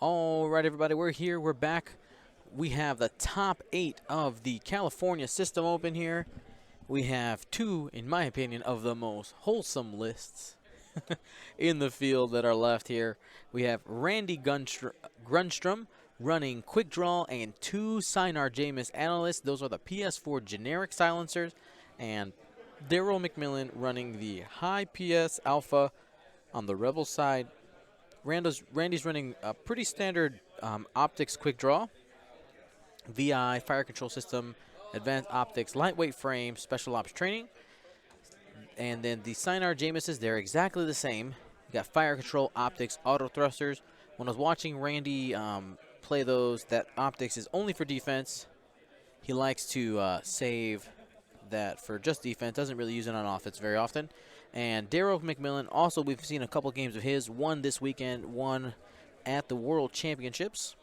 All right, everybody, we're here. We're back. We have the top 8 of the California System Open here. We have 2, in my opinion, of the most wholesome lists in the field that are left here. We have Randy Grundstrom running Quick Draw and 2 Sinar Jameis analysts. Those are the PS4 generic silencers. And Darryl Mcmillon running the high PS Alpha on the Rebel side. Randy's running a pretty standard optics quick draw, VI, fire control system, advanced optics, lightweight frame, special ops training. And then the Sinar Jameses, they're exactly the same. You got fire control, optics, auto thrusters. When I was watching Randy play those, that optics is only for defense. He likes to save that for just defense, doesn't really use it on offense very often. And Darryl Mcmillon, also we've seen a couple games of his, one this weekend, one at the World Championships,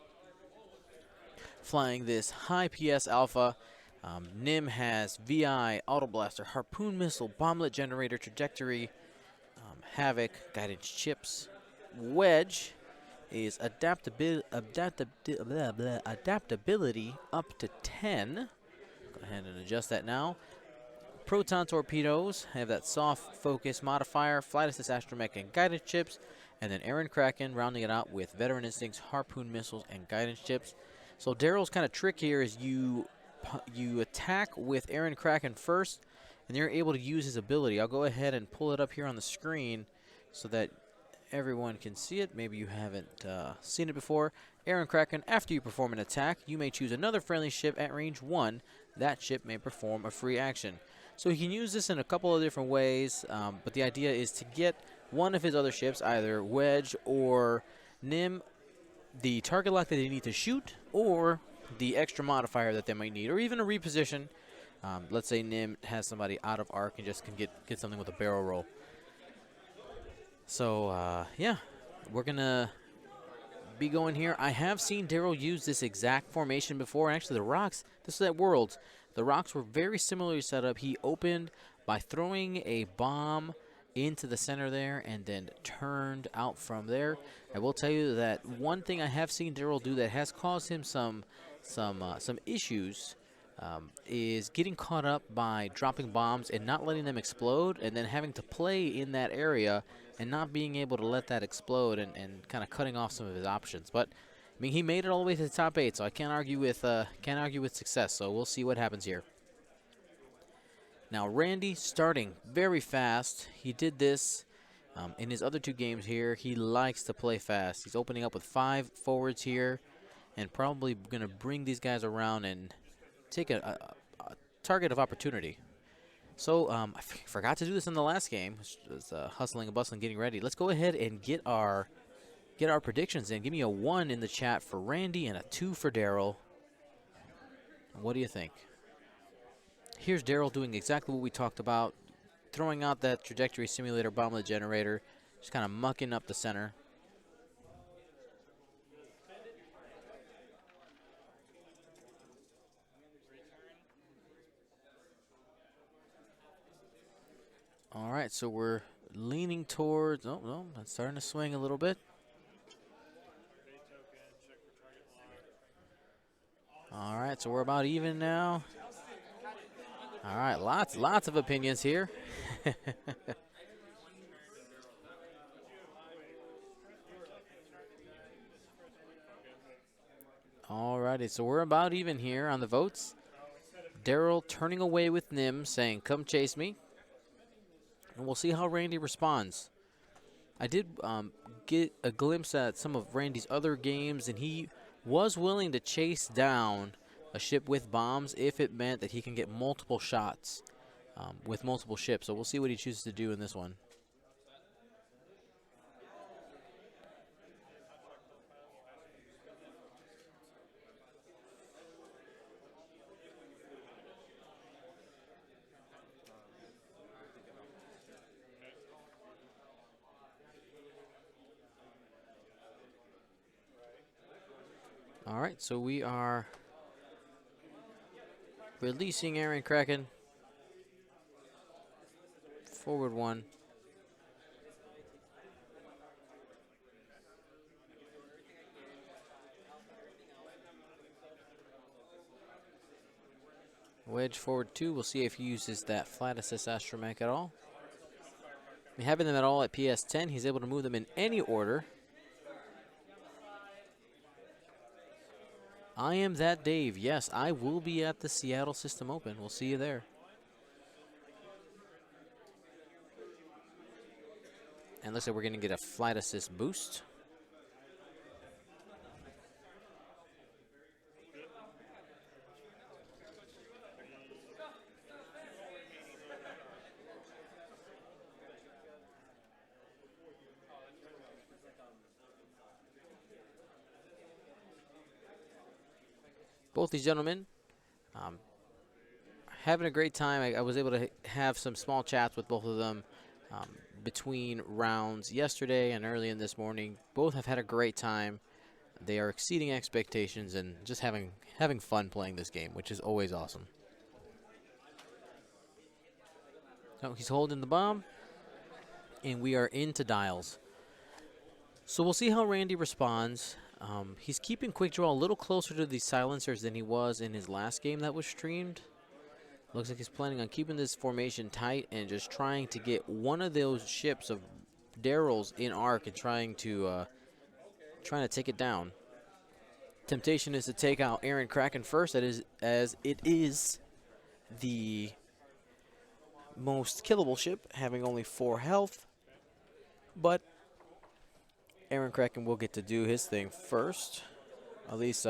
flying this high PS Alpha. Nim has VI, Auto Blaster, Harpoon Missile, Bomblet Generator, Trajectory, Havoc, Guidance Chips. Wedge is adaptability up to 10. Go ahead and adjust that now. Proton Torpedoes have that soft focus modifier, Flight Assist Astromech, and Guidance Chips. And then Aaron Kraken rounding it out with Veteran Instincts, Harpoon Missiles, and Guidance Chips. So Darryl's kind of trick here is you attack with Aaron Kraken first, and you're able to use his ability. I'll go ahead and pull it up here on the screen so that everyone can see it. Maybe you haven't seen it before. Aaron Kraken, after you perform an attack, you may choose another friendly ship at range 1. That ship may perform a free action. So he can use this in a couple of different ways, but the idea is to get one of his other ships, either Wedge or Nim, the target lock that they need to shoot, or the extra modifier that they might need, or even a reposition. Let's say Nim has somebody out of arc and just can get something with a barrel roll. So, yeah, we're going to be going here. I have seen Darryl use this exact formation before. Actually, the rocks, this is at Worlds. The rocks were very similarly set up. He opened by throwing a bomb into the center there and then turned out from there. I will tell you that one thing I have seen Darryl do that has caused him some issues is getting caught up by dropping bombs and not letting them explode, and then having to play in that area and not being able to let that explode and kind of cutting off some of his options. But I mean, he made it all the way to the top 8, so I can't argue with success. So we'll see what happens here. Now Randy starting very fast. He did this in his other 2 games here. He likes to play fast. He's opening up with 5 forwards here, and probably going to bring these guys around and take a target of opportunity. So I forgot to do this in the last game. Was hustling and bustling, getting ready. Let's go ahead and get our predictions in. Give me a 1 in the chat for Randy and a 2 for Darryl. What do you think? Here's Darryl doing exactly what we talked about, throwing out that trajectory simulator bomblet generator, just kind of mucking up the center. All right, so we're leaning towards, oh, no, that's starting to swing a little bit. All right, so we're about even now. All right, lots of opinions here. Alrighty, so we're about even here on the votes. Darryl turning away with Nim, saying, "Come chase me." And we'll see how Randy responds. I did get a glimpse at some of Randy's other games, and he was willing to chase down a ship with bombs if it meant that he can get multiple shots with multiple ships. So we'll see what he chooses to do in this one. All right, so we are releasing Aaron Kraken. Forward one. Wedge forward two. We'll see if he uses that flat assist astromech at all. Having them at all at PS10, he's able to move them in any order. I am that Dave. Yes, I will be at the Seattle System Open. We'll see you there. And looks like we're going to get a flight assist boost. Both these gentlemen having a great time. I was able to have some small chats with both of them between rounds yesterday and early in this morning. Both have had a great time. They are exceeding expectations and just having fun playing this game, which is always awesome. So he's holding the bomb, and we are into dials. So we'll see how Randy responds. He's keeping Quick Draw a little closer to these silencers than he was in his last game that was streamed. Looks like he's planning on keeping this formation tight and just trying to get one of those ships of Darryl's in arc and trying to take it down. Temptation is to take out Aaron Kraken first, that is, as it is the most killable ship, having only 4 health. But Aaron Kraken will get to do his thing first, at least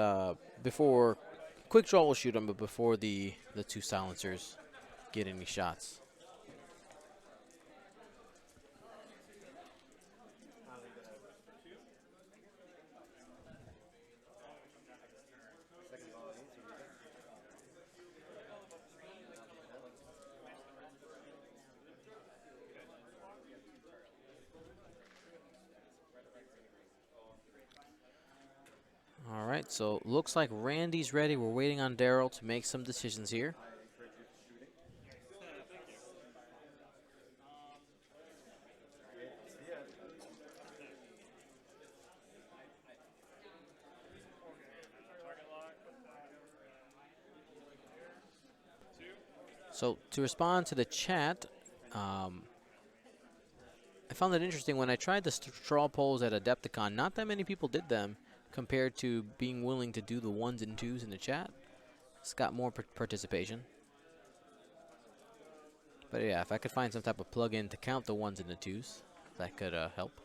before Quick Draw will shoot him, but before the 2 silencers get any shots. All right, so looks like Randy's ready. We're waiting on Darryl to make some decisions here. So to respond to the chat, I found that interesting. When I tried the straw polls at Adepticon, not that many people did them compared to being willing to do the 1s and 2s in the chat. It's got more participation. But yeah, if I could find some type of plug-in to count the 1s and the 2s, that could help.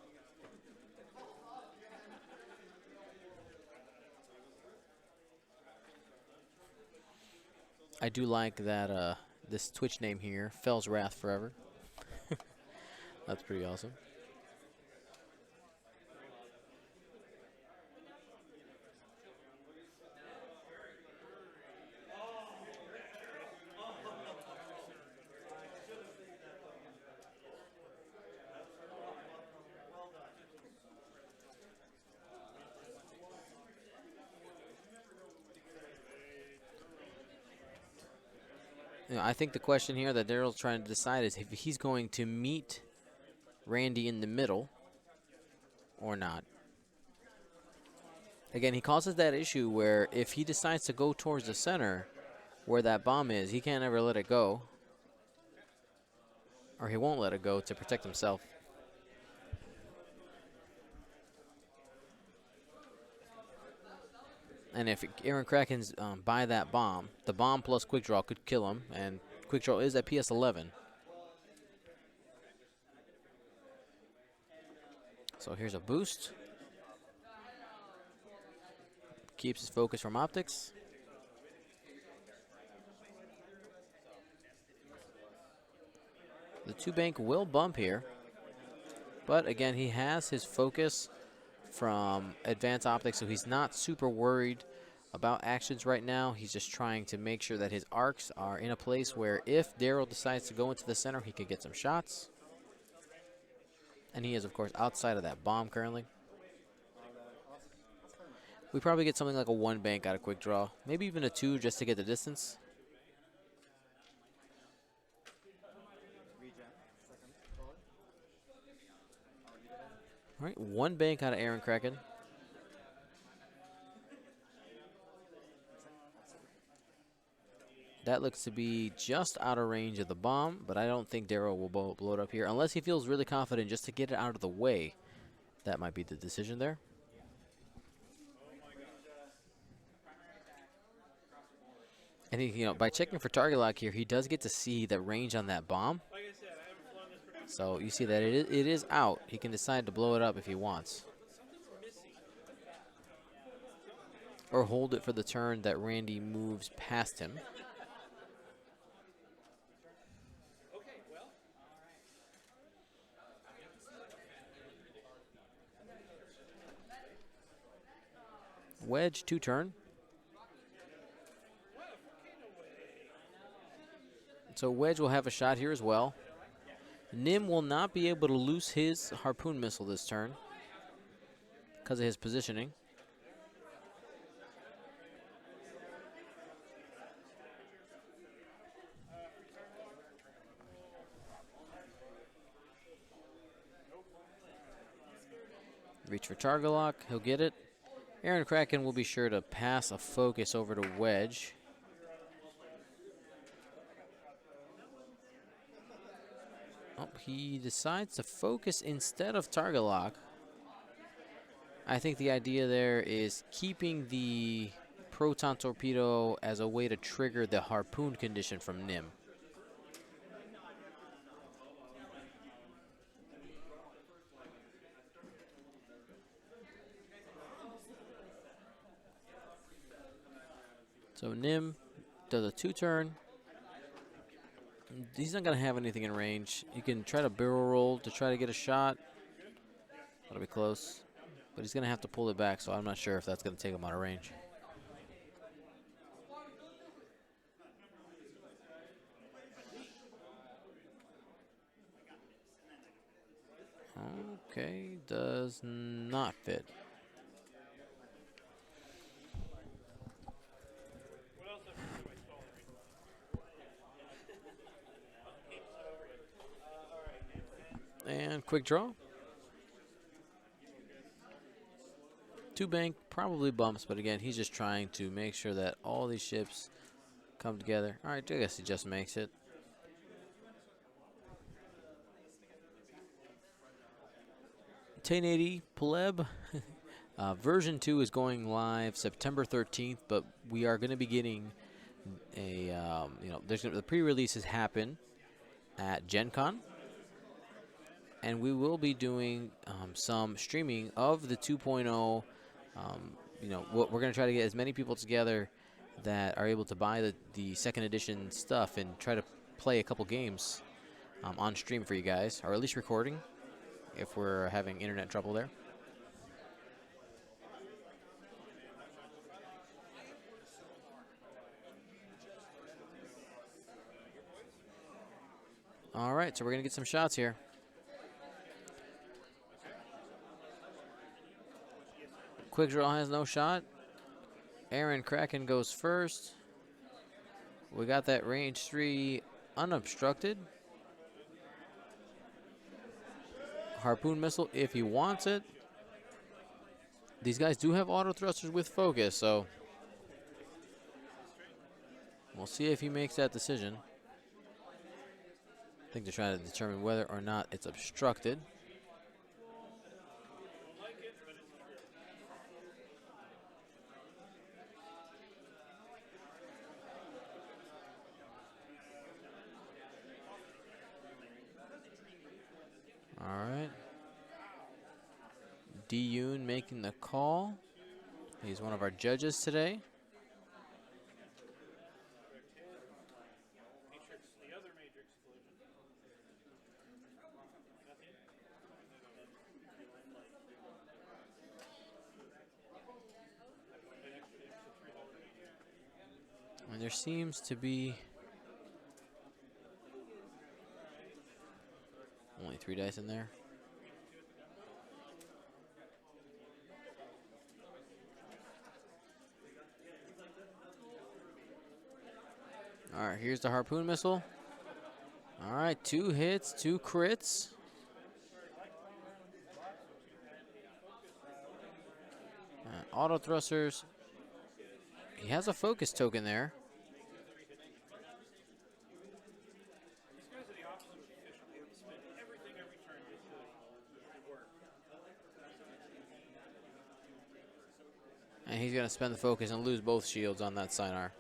I do like that this Twitch name here, Fell's Wrath Forever. That's pretty awesome. You know, I think the question here that Darryl's trying to decide is if he's going to meet Randy in the middle or not. Again, he causes that issue where if he decides to go towards the center where that bomb is, he can't ever let it go. Or he won't let it go to protect himself. And if Aaron Kraken's by that bomb, the bomb plus quick draw could kill him, and quick draw is at PS 11. So here's a boost. Keeps his focus from optics. The 2-bank will bump here. But again, he has his focus from advanced optics, so he's not super worried about actions right now. He's just trying to make sure that his arcs are in a place where if Darryl decides to go into the center, he could get some shots. And he is, of course, outside of that bomb currently. We probably get something like a 1-bank out of quick draw. Maybe even a 2 just to get the distance. All right, 1-bank out of Aaron Kraken. That looks to be just out of range of the bomb, but I don't think Darryl will blow it up here unless he feels really confident just to get it out of the way. That might be the decision there. And he, you know, by checking for target lock here, he does get to see the range on that bomb. So you see that it is out. He can decide to blow it up if he wants. Or hold it for the turn that Randy moves past him. Wedge 2-turn. So Wedge will have a shot here as well. Nim will not be able to loose his harpoon missile this turn because of his positioning. Reach for target lock, he'll get it. Aaron Kraken will be sure to pass a focus over to Wedge. Oh, he decides to focus instead of target lock. I think the idea there is keeping the proton torpedo as a way to trigger the harpoon condition from Nim. So Nim does a 2-turn. He's not going to have anything in range. You can try to barrel roll to try to get a shot. That'll be close. But he's going to have to pull it back, so I'm not sure if that's going to take him out of range. Okay, does not fit. And quick draw. 2-bank probably bumps, but again, he's just trying to make sure that all these ships come together. All right, I guess he just makes it. (1080) Pleb. Version 2 is going live September 13th, but we are going to be getting a, the pre-releases happen at Gen Con. And we will be doing some streaming of the 2.0. We're going to try to get as many people together that are able to buy the second edition stuff and try to play a couple games on stream for you guys, or at least recording if we're having internet trouble there. All right, so we're going to get some shots here. Quick draw has no shot. Aaron Kraken goes first. We got that range 3 unobstructed. Harpoon missile if he wants it. These guys do have auto thrusters with focus, so we'll see if he makes that decision. I think they're trying to determine whether or not it's obstructed. D. Yoon making the call. He's one of our judges today. And there seems to be only 3 dice in there. All right, here's the harpoon missile. All right, 2 hits, 2 crits. Auto thrusters. He has a focus token there. And he's going to spend the focus and lose both shields on that Sinar.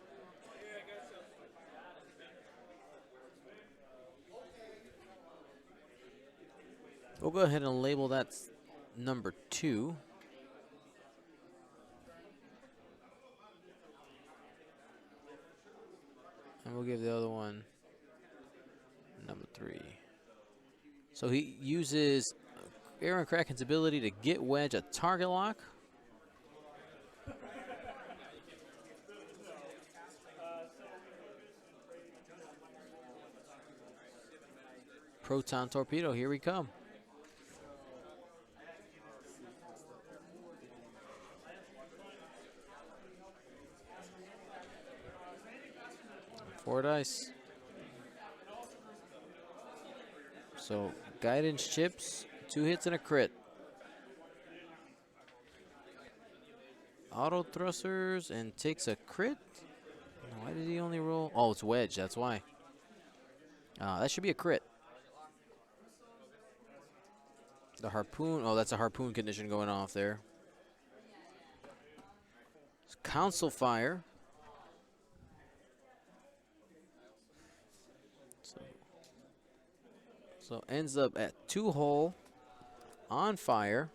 We'll go ahead and label that number 2. And we'll give the other one number 3. So he uses Aaron Kraken's ability to get wedge a target lock. Proton torpedo, here we come. Four dice. So guidance chips, 2 hits and a crit. Auto thrusters and takes a crit. Why did he only roll? Oh, it's wedge, that's why. That should be a crit. The harpoon, oh, that's a harpoon condition going off there. It's council fire. So ends up at 2 hull on fire.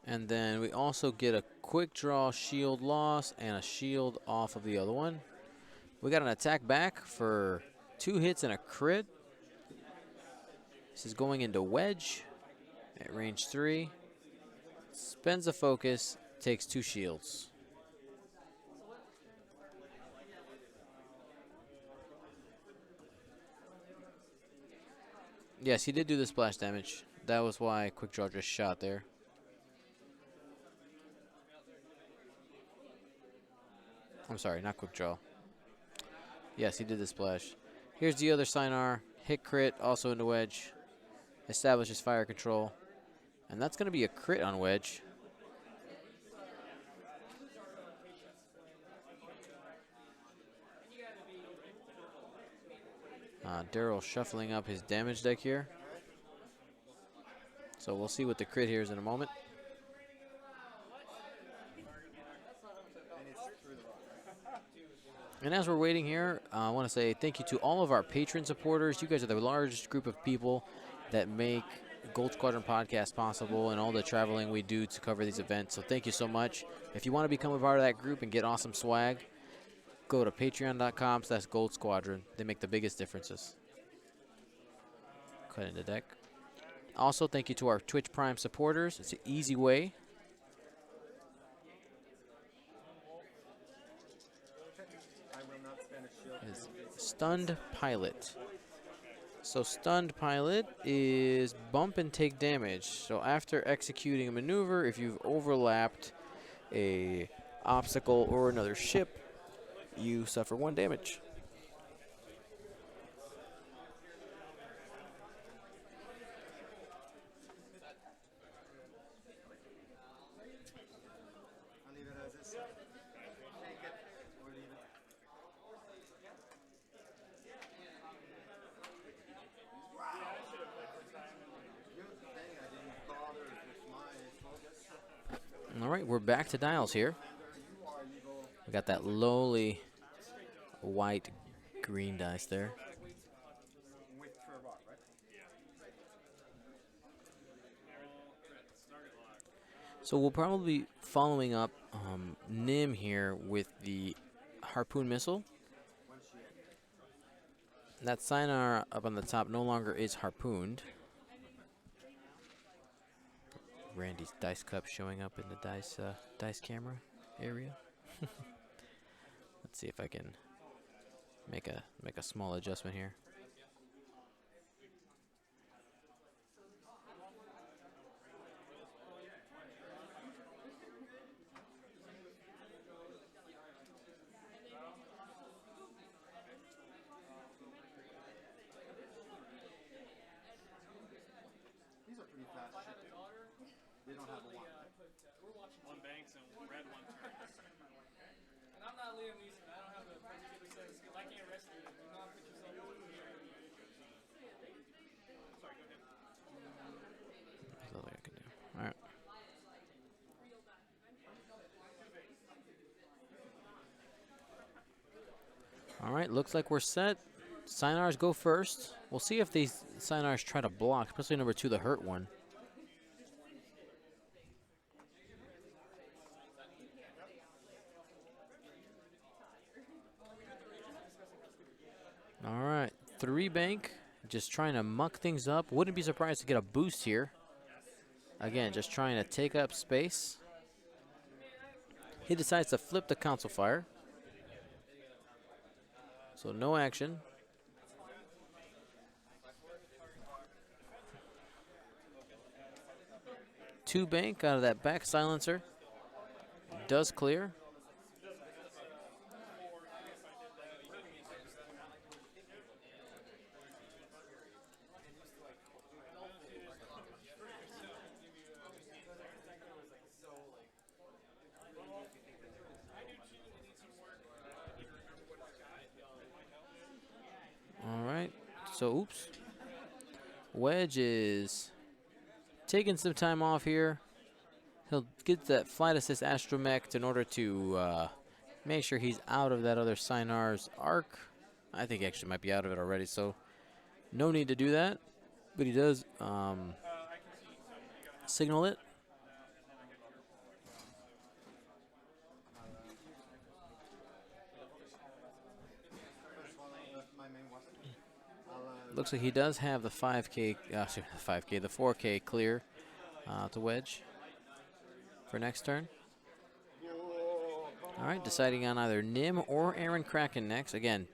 And then we also get a quick draw shield loss and a shield off of the other one. We got an attack back for 2 hits and a crit. This is going into wedge at range 3. Spends a focus, takes 2 shields. Yes, he did do the splash damage. That was why quick draw just shot there. I'm sorry, not quick draw. Yes, he did the splash. Here's the other Sinar. Hit crit, also into wedge. Establishes fire control. And that's going to be a crit on wedge. Darryl shuffling up his damage deck here. So we'll see what the crit here is in a moment. And as we're waiting here, I want to say thank you to all of our patron supporters. You guys are the largest group of people that make Gold Squadron podcast possible and all the traveling we do to cover these events. So thank you so much. If you want to become a part of that group and get awesome swag, go to patreon.com/Gold Squadron. They make the biggest differences. Cut into deck. Also, thank you to our Twitch Prime supporters. It's an easy way. Stunned Pilot. So Stunned Pilot is bump and take damage. So after executing a maneuver, if you've overlapped a obstacle or another ship, you suffer 1 damage. All right, we're back to dials here. We got that lowly white green dice there. So we'll probably be following up Nim here with the harpoon missile. That Sinar up on the top no longer is harpooned. Randy's dice cup showing up in the dice camera area. Let's see if I can make a small adjustment here. All right, looks like we're set. Sinars go first. We'll see if these Sinars try to block, especially number 2, the hurt one. All right, 3 bank, just trying to muck things up. Wouldn't be surprised to get a boost here. Again, just trying to take up space. He decides to flip the console fire. So no action. Two bank out of that back silencer. Does clear. All right. So, oops. Wedge is taking some time off here. He'll get that flight assist astromech in order to make sure he's out of that other Sinar's arc. I think he actually might be out of it already, so no need to do that. But he does signal it. Looks like he does have the 5K, the 4K clear to wedge for next turn. All right, deciding on either Nim or Aaron Kraken next. Again,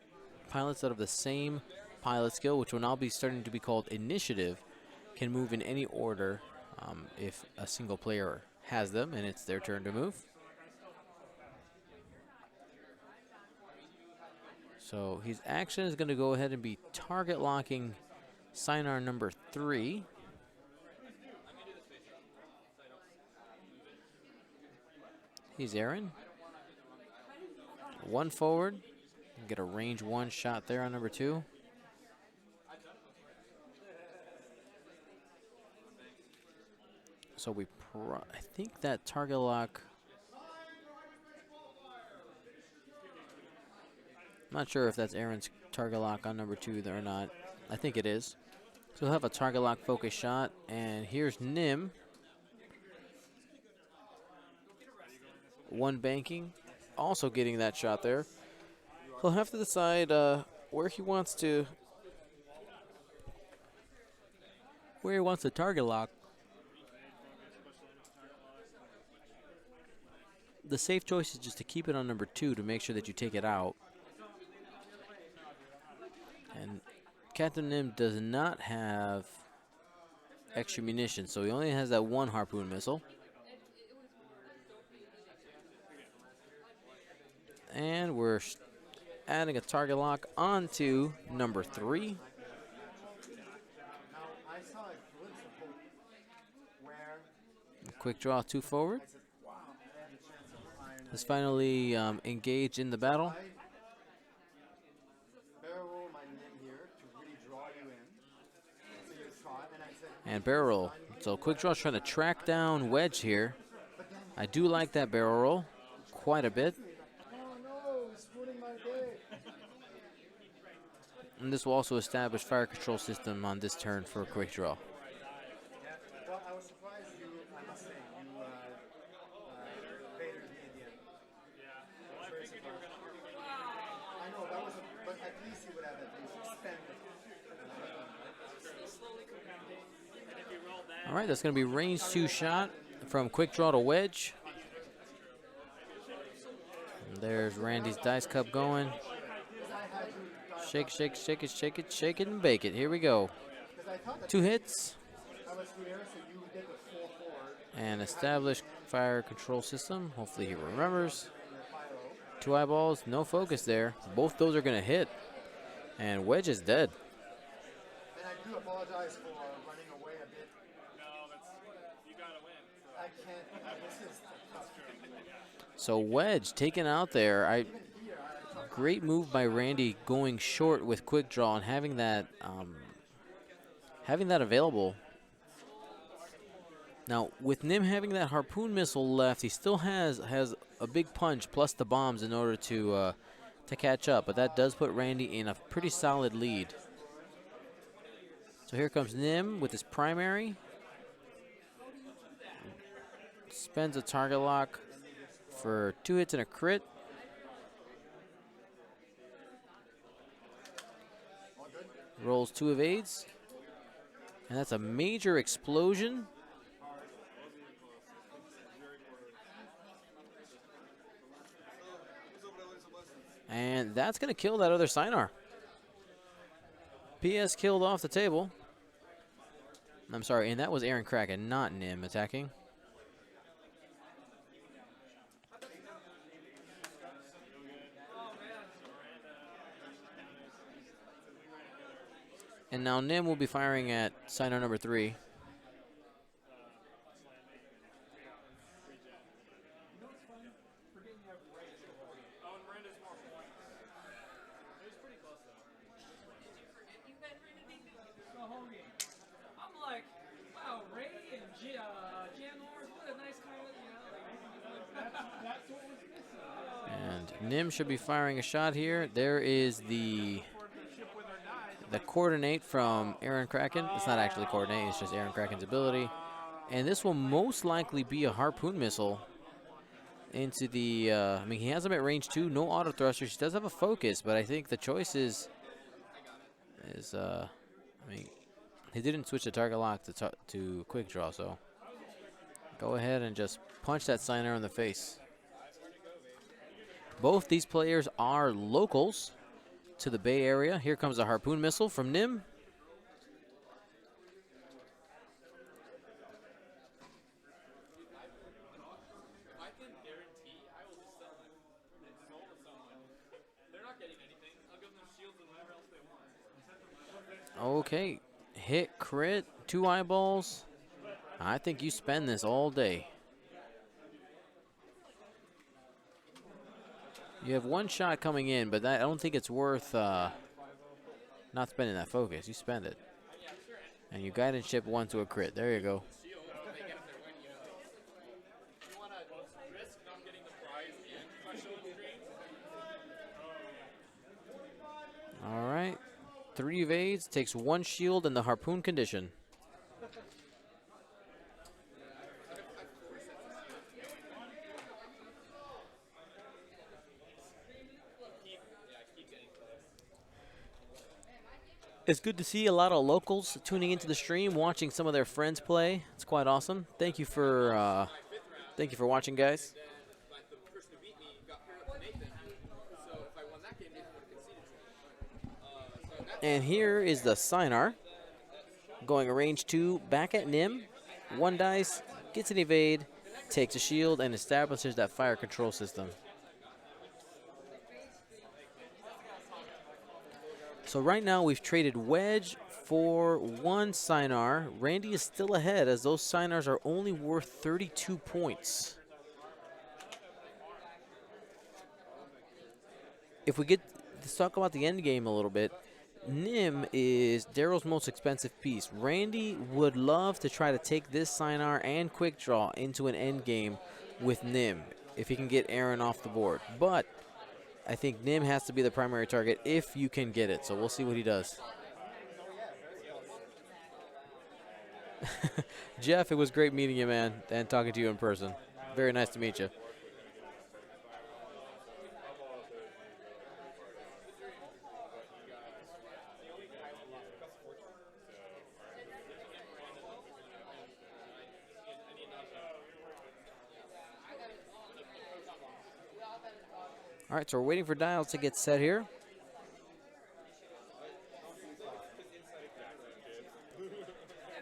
pilots out of the same pilot skill, which will now be starting to be called Initiative, can move in any order if a single player has them and it's their turn to move. So his action is going to go ahead and be target locking Sinar number 3. He's Aaron. 1 forward. Get a range 1 shot there on number 2. So I think that target lock. I'm not sure if that's Aaron's target lock on number 2 or not. I think it is. So he'll have a target lock focus shot. And here's Nim. 1 banking. Also getting that shot there. He'll have to decide where he wants to target lock. The safe choice is just to keep it on number 2 to make sure that you take it out. And Captain Nim does not have extra munitions, so he only has that 1 harpoon missile. And we're adding a target lock onto number 3. Quick draw 2 forward. Has finally engaged in the battle. And barrel roll. So quick draw trying to track down Wedge here. I do like that barrel roll quite a bit. And this will also establish fire control system on this turn for a quick draw. Well, I was surprised you, I must say, you baited me at the end. I was very surprised. I know, that was but at least you would have at least expanded. All right, that's going to be range 2 shot from quick draw to wedge. And there's Randy's dice cup going. Shake, shake, shake it, shake it, shake it, and bake it. Here we go. 2 hits. And establish fire control system. Hopefully he remembers. 2 eyeballs, no focus there. Both those are going to hit. And wedge is dead. And I do apologize for running away a bit. You gotta win. I can't. This is tough. So wedge taken out there. Great move by Randy going short with quick draw and having that available. Now with Nim having that harpoon missile left, he still has a big punch plus the bombs in order to catch up, but that does put Randy in a pretty solid lead. So here comes Nim with his primary. Spends a target lock for 2 hits and a crit. Rolls 2 evades. And that's a major explosion. And that's going to kill that other Sinar. PS killed off the table. I'm sorry, and that was Aaron Kraken, not Nim attacking. And now Nim will be firing at Sinar number 3. And Nim should be firing a shot here. There is the coordinate from Aaron Kraken. It's not actually coordinate, it's just Aaron Kraken's ability. And this will most likely be a harpoon missile into the, I mean, he has him at range 2, no auto thrusters. He does have a focus, but I think the choice is I mean, he didn't switch the target lock to quick draw, so go ahead and just punch that Sinar in the face. Both these players are locals to the Bay Area. Here comes a harpoon missile from Nim. Okay, hit, crit, 2 eyeballs. I think you spend this all day. You have 1 shot coming in, but I don't think it's worth not spending that focus. You spend it. And you guidance ship 1 to a crit. There you go. All right. 3 evades, takes 1 shield in the harpoon condition. It's good to see a lot of locals tuning into the stream, watching some of their friends play. It's quite awesome. Thank you for watching, guys. And here is the Sinar going range 2, back at Nim. 1 dice, gets an evade, takes a shield, and establishes that fire control system. So right now we've traded wedge for 1 Sinar. Randy is still ahead as those Sinars are only worth 32 points. If we let's talk about the end game a little bit. Nim is Darryl's most expensive piece. Randy would love to try to take this Sinar and quick draw into an end game with Nim if he can get Aaron off the board. But I think Nim has to be the primary target if you can get it. So we'll see what he does. Jeff, it was great meeting you, man, and talking to you in person. Very nice to meet you. All right, so we're waiting for dials to get set here.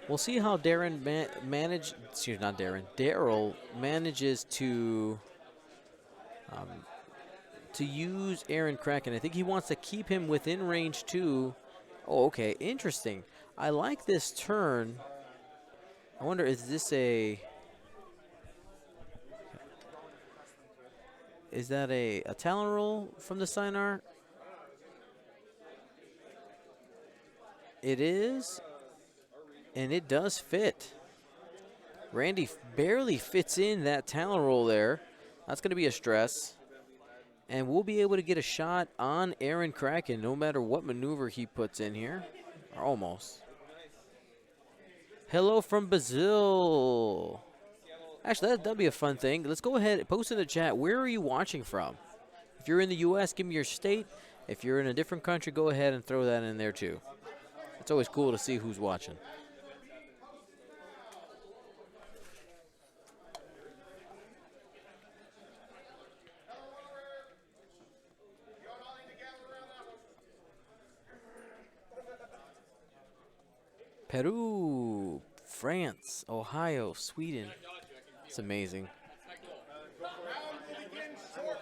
We'll see how Darryl manages to use Aaron Kraken. I think he wants to keep him within range too. Oh, okay, interesting. I like this turn. I wonder, is that a talon roll from the Sinar? It is, and it does fit. Randy barely fits in that talon roll there. That's going to be a stress. And we'll be able to get a shot on Aaron Kraken no matter what maneuver he puts in here. Or almost. Hello from Brazil. Actually, that'd be a fun thing. Let's go ahead and post in the chat. Where are you watching from? If you're in the U.S., give me your state. If you're in a different country, go ahead and throw that in there too. It's always cool to see who's watching. Peru, France, Ohio, Sweden. It's amazing.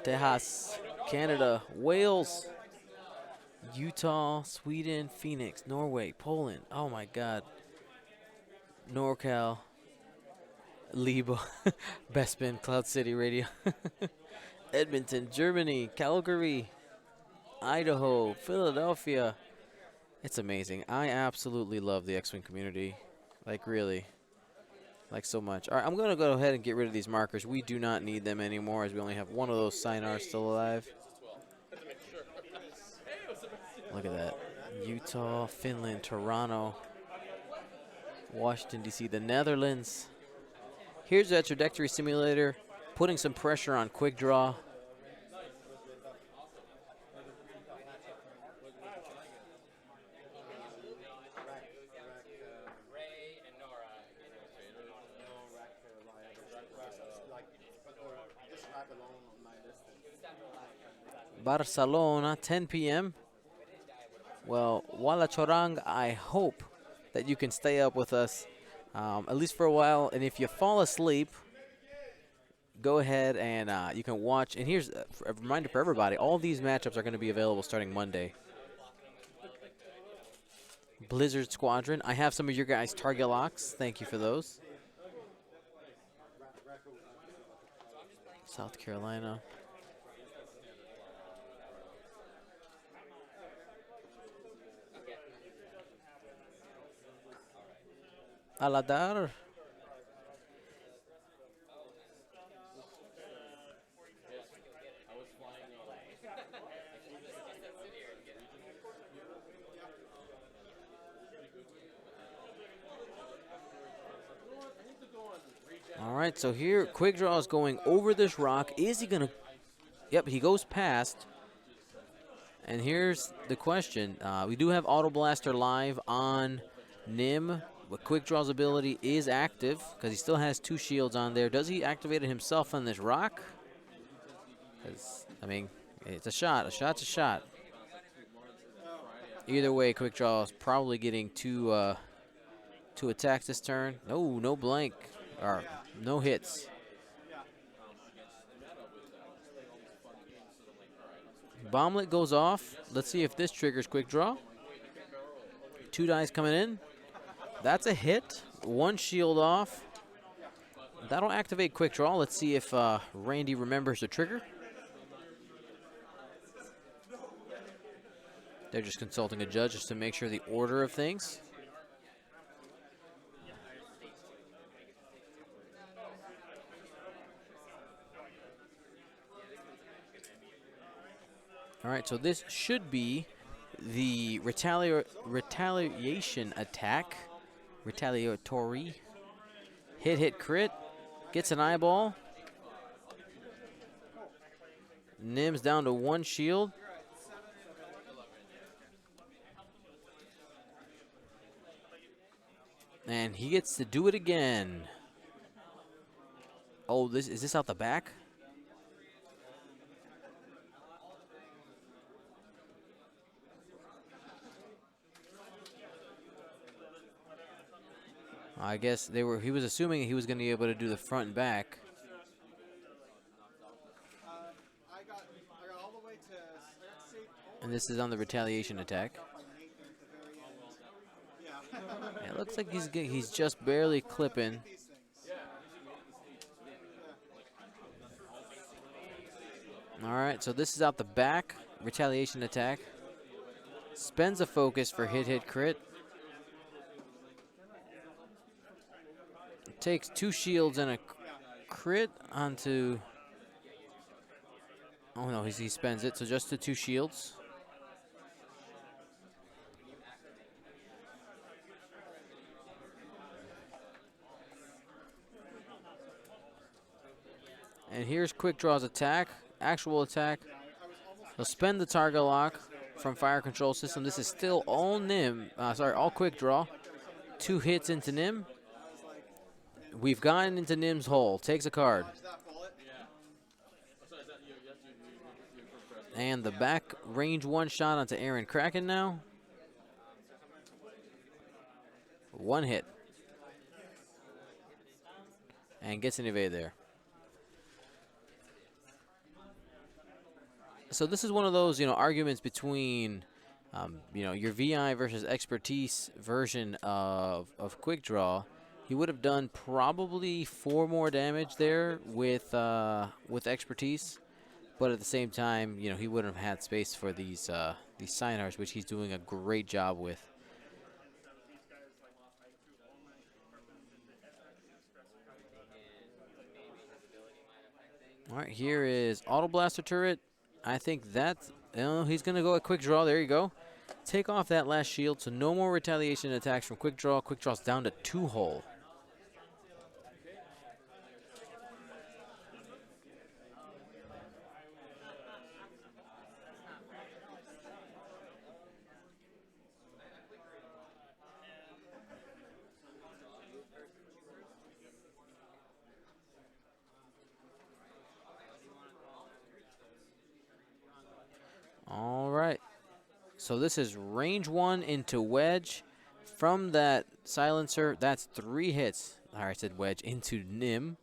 Texas, Canada, Wales, Utah, Sweden, Phoenix, Norway, Poland. Oh my God. NorCal, Libo, Bespin, Cloud City Radio. Edmonton, Germany, Calgary, Idaho, Philadelphia. It's amazing. I absolutely love the X-Wing community. Like, really. Like, so much. All right, I'm going to go ahead and get rid of these markers. We do not need them anymore, as we only have one of those Sinars still alive. Look at that. Utah, Finland, Toronto, Washington, D.C., the Netherlands. Here's that trajectory simulator, putting some pressure on quick draw. Barcelona, 10 p.m. Well, Wala Chorang, I hope that you can stay up with us at least for a while. And if you fall asleep, go ahead and you can watch. And here's a reminder for everybody, all these matchups are going to be available starting Monday. Blizzard Squadron. I have some of your guys' target locks. Thank you for those. South Carolina. Aladar. All right, so here, quick draw is going over this rock. Is he going to? Yep, he goes past. And here's the question. We do have Auto Blaster live on Nim. But quick draw's ability is active because he still has 2 shields on there. Does he activate it himself on this rock? I mean, it's a shot. A shot's a shot. Either way, quick draw is probably getting 2 attacks this turn. No blank. Or no hits. Bomblet goes off. Let's see if this triggers quick draw. 2 dice coming in. That's a hit. 1 shield off. That'll activate quick draw. Let's see if Randy remembers the trigger. They're just consulting a judge just to make sure the order of things. All right, so this should be the retaliation attack. Retaliatory. Hit, crit. Gets an eyeball. Nim's down to 1 shield. And he gets to do it again. Oh, is this out the back? I guess he was assuming he was going to be able to do the front and back. And this is on the retaliation attack. Yeah, it looks like he's just barely clipping. All right, so this is out the back. Retaliation attack. Spends a focus for hit, crit. Takes 2 shields and a crit onto... Oh no, he spends it, so just the 2 shields. And here's Quick Draw's attack, actual attack. He'll spend the target lock from fire control system. This is still all all Quick Draw. 2 hits into Nim. We've gotten into Nim's hole. Takes a card. And the back range 1 shot onto Aaron Kraken now. 1 hit. And gets an evade there. So this is one of those, arguments between, your VI versus expertise version of Quick Draw. He would have done probably 4 more damage there with expertise, but at the same time, he wouldn't have had space for these signars, which he's doing a great job with. All right, here is Auto Blaster Turret. I think that's, he's going to go a Quick Draw. There you go. Take off that last shield, so no more retaliation attacks from Quick Draw. Quick Draw's down to 2 hull. All right. So this is range 1 into wedge. From that silencer, that's 3 hits. All right, I said wedge into Nim.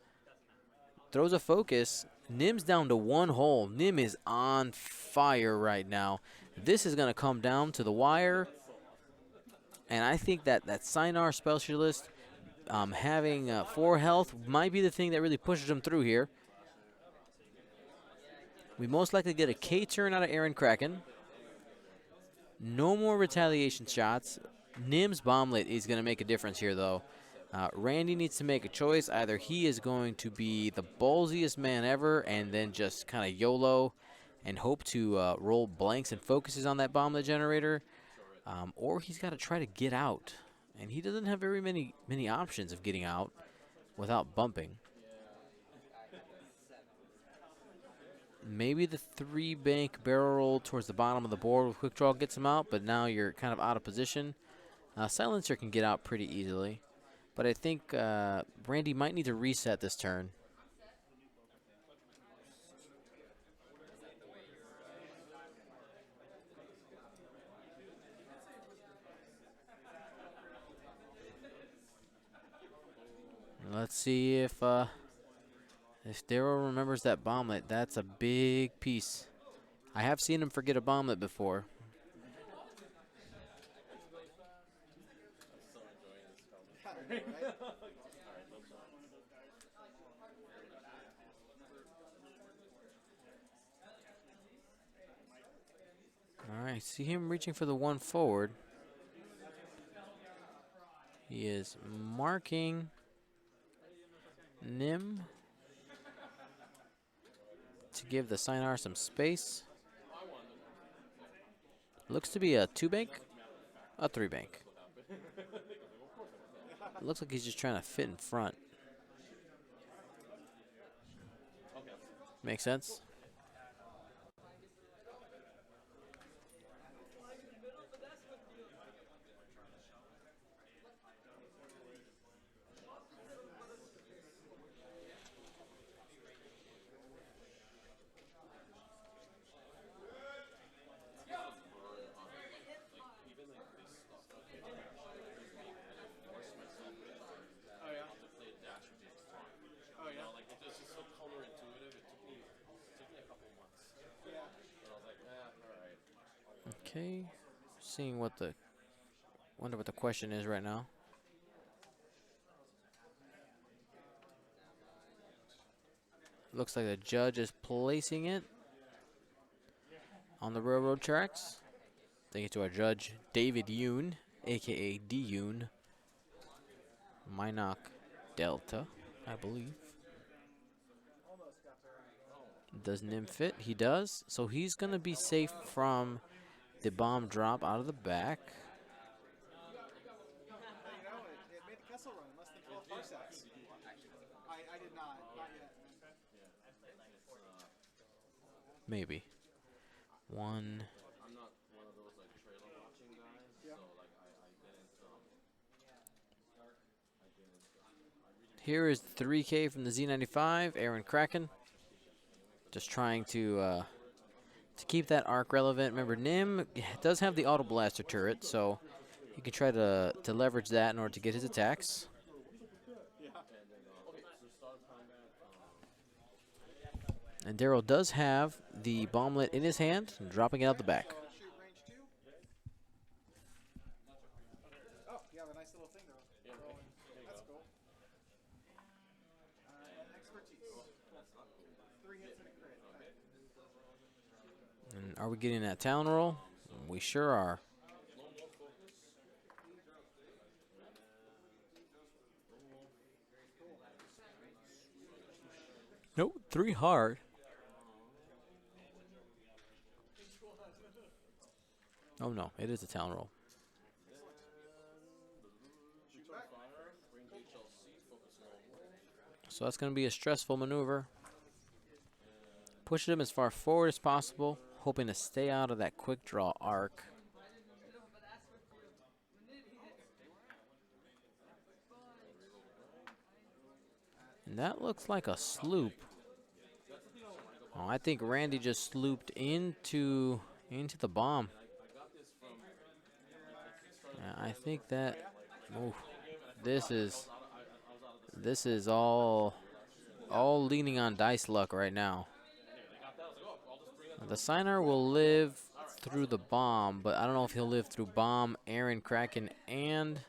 Throws a focus. Nim's down to 1 hole. Nim is on fire right now. This is going to come down to the wire. And I think that Sinar Specialist having 4 health might be the thing that really pushes him through here. We most likely get a K-turn out of Aaron Kraken. No more retaliation shots. Nim's bomblet is going to make a difference here, though. Randy needs to make a choice. Either he is going to be the ballsiest man ever and then just kind of YOLO and hope to roll blanks and focuses on that bomblet generator, or he's got to try to get out. And he doesn't have very many options of getting out without bumping. Maybe the 3-bank barrel roll towards the bottom of the board with Quick Draw gets him out, but now you're kind of out of position. Silencer can get out pretty easily, but I think Randy might need to reset this turn. Let's see if Darryl remembers that bomblet. That's a big piece. I have seen him forget a bomblet before. All right, see him reaching for the 1 forward. He is marking Nim to give the Sinar some space. Looks to be a 2-bank, a 3-bank. Looks like he's just trying to fit in front. Makes sense. Okay, seeing what the, wonder what the question is right now. Looks like the judge is placing it on the railroad tracks. Thank you to our judge, David Yoon, aka D Yoon. Minok Delta, I believe. Does Nim fit? He does. So he's going to be safe from the bomb drop out of the back. You know, it made the Kessel run in less than 12 parsecs. I did not yet. Maybe. One. I'm not one of those like trailer watching guys, so like I didn't. Here is 3K from the Z95, Aaron Kraken. Just trying to keep that arc relevant. Remember, Nim does have the auto blaster turret, so he can try to leverage that in order to get his attacks. And Darryl does have the bomblet in his hand, dropping it out the back. Shoot range 2. Oh, you have a nice little thing though. That's cool. Expertise. 3 hits and a crit. And are we getting that town roll? We sure are. Nope, 3 hard. Oh no, it is a town roll. So that's going to be a stressful maneuver. Pushing him as far forward as possible, hoping to stay out of that quick draw arc. And that looks like a sloop. Oh, I think Randy just slooped into the bomb. Yeah, I think that. Oof, this is all leaning on dice luck right now. The signer will live through the bomb, but I don't know if he'll live through bomb, Aaron Kraken, and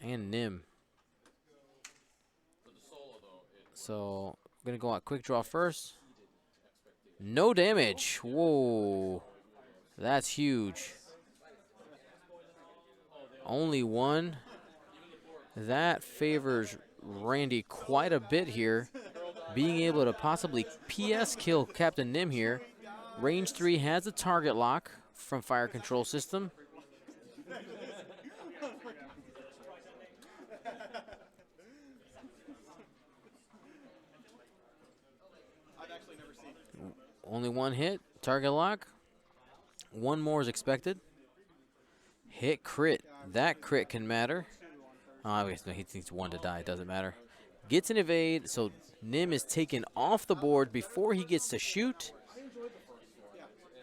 Nim. So I'm gonna go out quick draw first. No damage. Whoa, that's huge. Only one. That favors Randy quite a bit here. Being able to possibly PS kill Captain Nim here. Range 3 has a target lock from fire control system. I've actually never seen. Only one hit, target lock. One more is expected. Hit crit. That crit can matter. Oh, no, he needs one to die. It doesn't matter. Gets an evade, so Nim is taken off the board before he gets to shoot.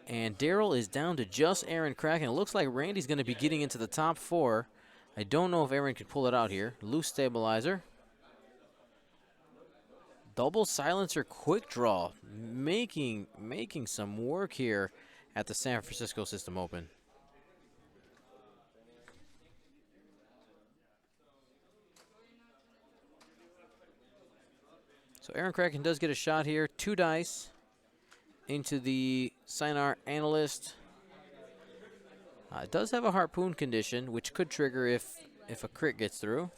And Darryl is down to just Aaron Kraken. It looks like Randy's going to be getting into the top 4. I don't know if Aaron can pull it out here. Loose stabilizer. Double silencer quick draw. Making some work here at the San Francisco System Open. So Aaron Kraken does get a shot here. 2 dice into the Sinar Analyst. It does have a harpoon condition, which could trigger if a crit gets through.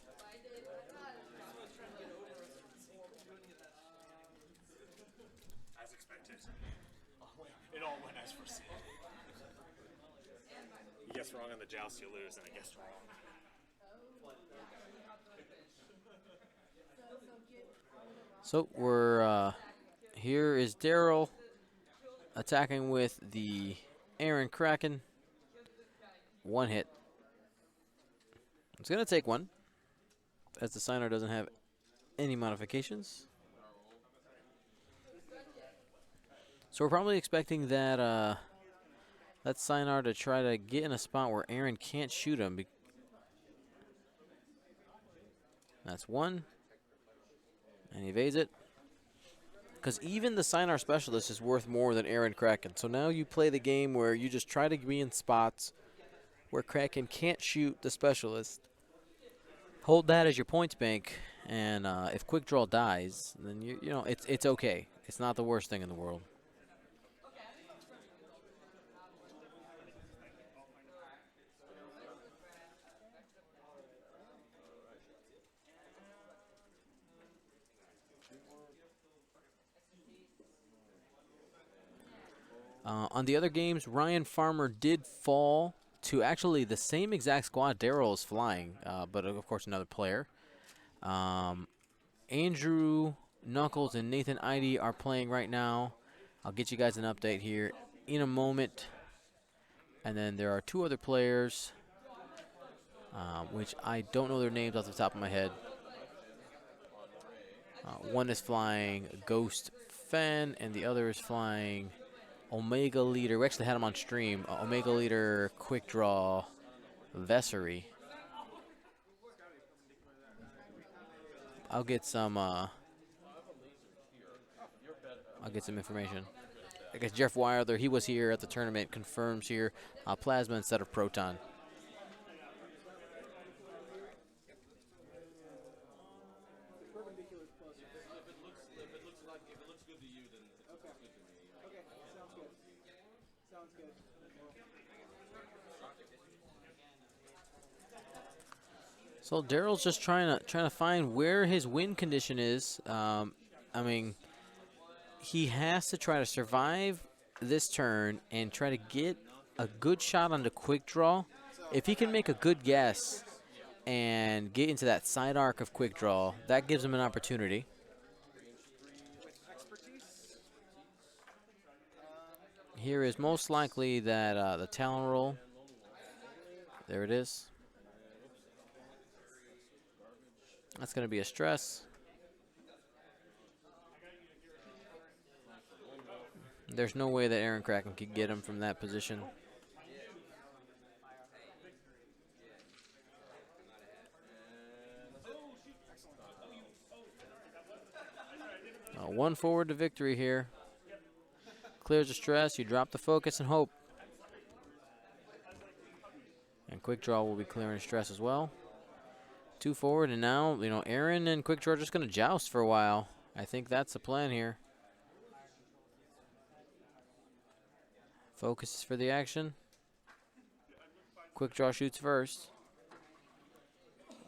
As expected. It all went as foreseen. You guess wrong on the joust, you lose, and I guessed wrong. So we're here is Darryl attacking with the Aaron Kraken. One hit. It's gonna take one, as the signer doesn't have any modifications. So we're probably expecting that that signer to try to get in a spot where Aaron can't shoot him. That's one. And he evades it. Because even the signar specialist is worth more than Aaron Kraken. So now you play the game where you just try to be in spots where Kraken can't shoot the specialist. Hold that as your points bank, and if quick draw dies, then you know it's okay. It's not the worst thing in the world. On the other games, Ryan Farmer did fall to actually the same exact squad Darryl is flying, but of course another player. Andrew Knuckles and Nathan Idy are playing right now. I'll get you guys an update here in a moment. And then there are two other players, which I don't know their names off the top of my head. One is flying Ghost Fen, and the other is flying Omega Leader. We actually had him on stream. Omega Leader Quick Draw Vessery. I'll get some information. I guess Jeff Wilder, he was here at the tournament, confirms here. Plasma instead of Proton. So Darryl's just trying to find where his win condition is. I mean, he has to try to survive this turn and try to get a good shot on the quick draw. If he can make a good guess and get into that side arc of quick draw, that gives him an opportunity. Here is most likely that the Talon roll. There it is. That's going to be a stress. There's no way that Aaron Kraken could get him from that position. One forward to victory here. Clears the stress. You drop the focus and hope. And quick draw will be clearing stress as well. Two forward, and now, you know, Aaron and quick draw are just going to joust for a while. I think that's the plan here. Focus is for the action. Quick draw shoots first.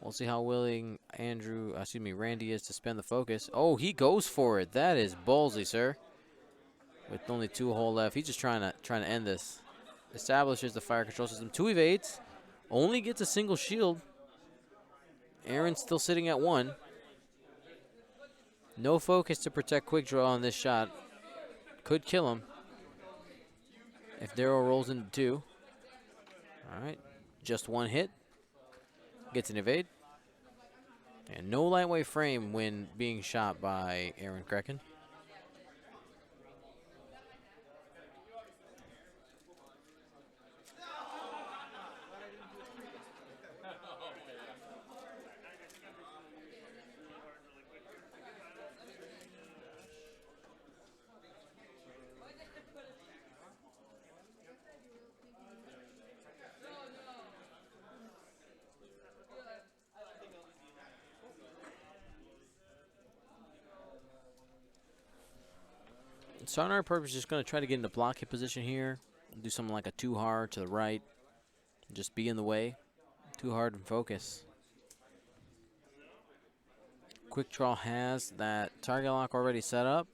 We'll see how willing Randy is to spend the focus. Oh, he goes for it. That is ballsy, sir. With only 2 hole left, he's just trying to end this. Establishes the fire control system. 2 evades. Only gets a single shield. Aaron's still sitting at 1. No focus to protect quick draw on this shot. Could kill him if Darryl rolls into 2. All right, just 1 hit. Gets an evade. And no lightweight frame when being shot by Aaron Kraken. Sonar Purpose is just going to try to get into block hit position here. Do something like a 2 hard to the right. Just be in the way. 2 hard and focus. Quick draw has that target lock already set up.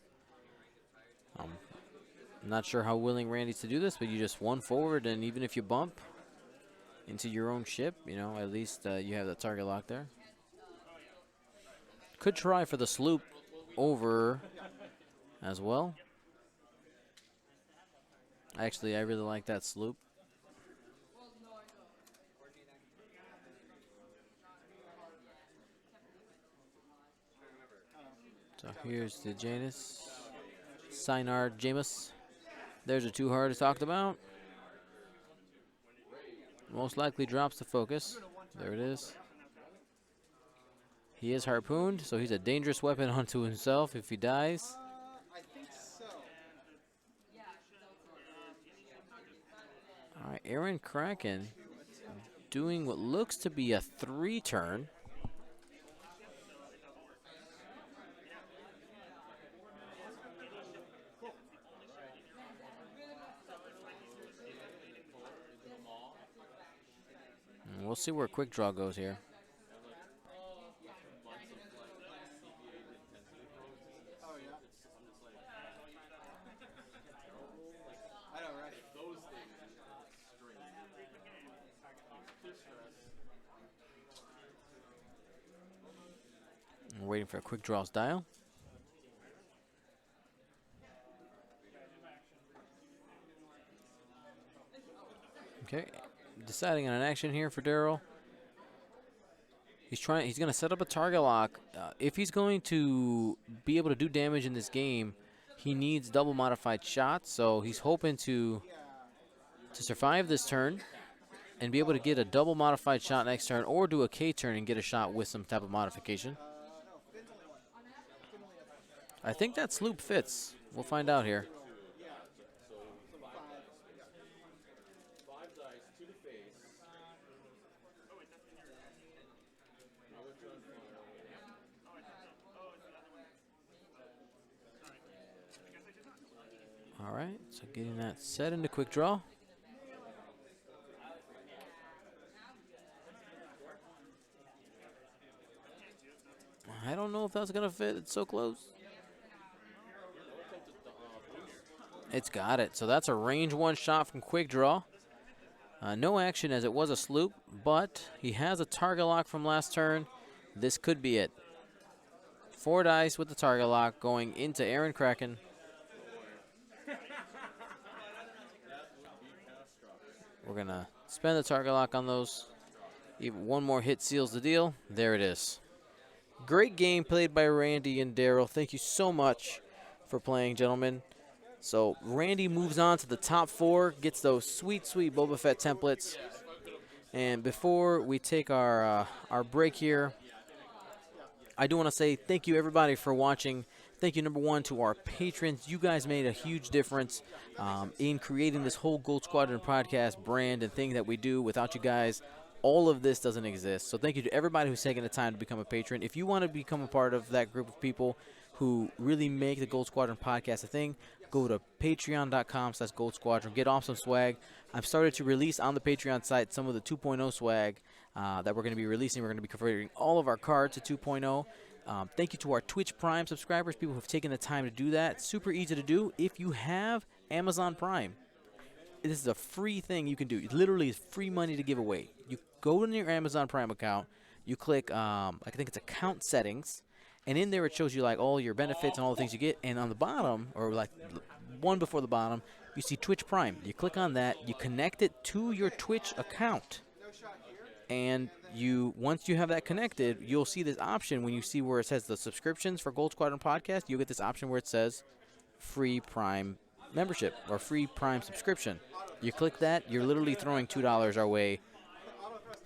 I'm not sure how willing Randy's to do this, but you just one forward, and even if you bump into your own ship, you know, at least you have the target lock there. Could try for the sloop over as well. Actually, I really like that sloop. So here's the Janus. Synard Jameis. There's a 2 hard as talked about. Most likely drops the focus. There it is. He is harpooned, so he's a dangerous weapon unto himself if he dies. I think so. All right, Aaron Kraken doing what looks to be a 3-turn. And we'll see where quick draw goes here. Oh, yeah. I know, right? We're waiting for a quick draws dial. Okay, deciding on an action here for Darryl. He's going to set up a target lock. If he's going to be able to do damage in this game, he needs double modified shots. So he's hoping to survive this turn and be able to get a double modified shot next turn, or do a K turn and get a shot with some type of modification. I think that sloop fits. We'll find out here. All right, so getting that set into quick draw. I don't know if that's going to fit. It's so close. It's got it. So that's a range 1 shot from quick draw. No action as it was a sloop, but he has a target lock from last turn. This could be it. 4 dice with the target lock going into Aaron Kraken. We're going to spend the target lock on those. Even one more hit seals the deal. There it is. Great game played by Randy and Darryl. Thank you so much for playing, gentlemen. So Randy moves on to the top 4, gets those sweet, sweet Boba Fett templates. And before we take our break here, I do want to say thank you, everybody, for watching. Thank you, number 1, to our patrons. You guys made a huge difference in creating this whole Gold Squadron podcast brand and thing that we do. Without you guys, all of this doesn't exist. So thank you to everybody who's taken the time to become a patron. If you want to become a part of that group of people who really make the Gold Squadron podcast a thing, go to patreon.com/Gold Squadron. Get off some swag. I've started to release on the Patreon site some of the 2.0 swag that we're going to be releasing. We're going to be converting all of our cards to 2.0. Thank you to our Twitch Prime subscribers, people who have taken the time to do that. It's super easy to do. If you have Amazon Prime, this is a free thing you can do. It literally is free money to give away. You go to your Amazon Prime account, you click, I think it's account settings, and in there it shows you like all your benefits and all the things you get. And on the bottom, or like one before the bottom, you see Twitch Prime. You click on that, you connect it to your Twitch account, and once you have that connected, you'll see this option when you see where it says the subscriptions for Gold Squadron Podcast. You'll get this option where it says free Prime membership or free Prime subscription. You click that, you're literally throwing $2 our way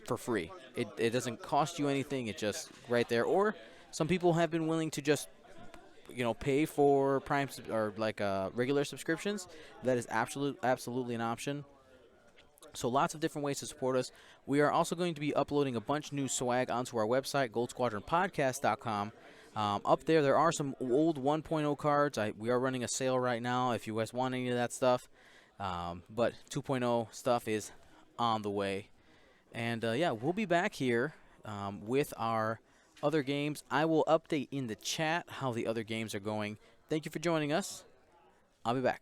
for free. It doesn't cost you anything. It's just right there. Or some people have been willing to just, pay for Prime or like regular subscriptions. That is absolutely an option. So lots of different ways to support us. We are also going to be uploading a bunch new swag onto our website, goldsquadronpodcast.com. Up there are some old 1.0 cards. We are running a sale right now if you guys want any of that stuff. But 2.0 stuff is on the way. And, we'll be back here with our other games. I will update in the chat how the other games are going. Thank you for joining us. I'll be back.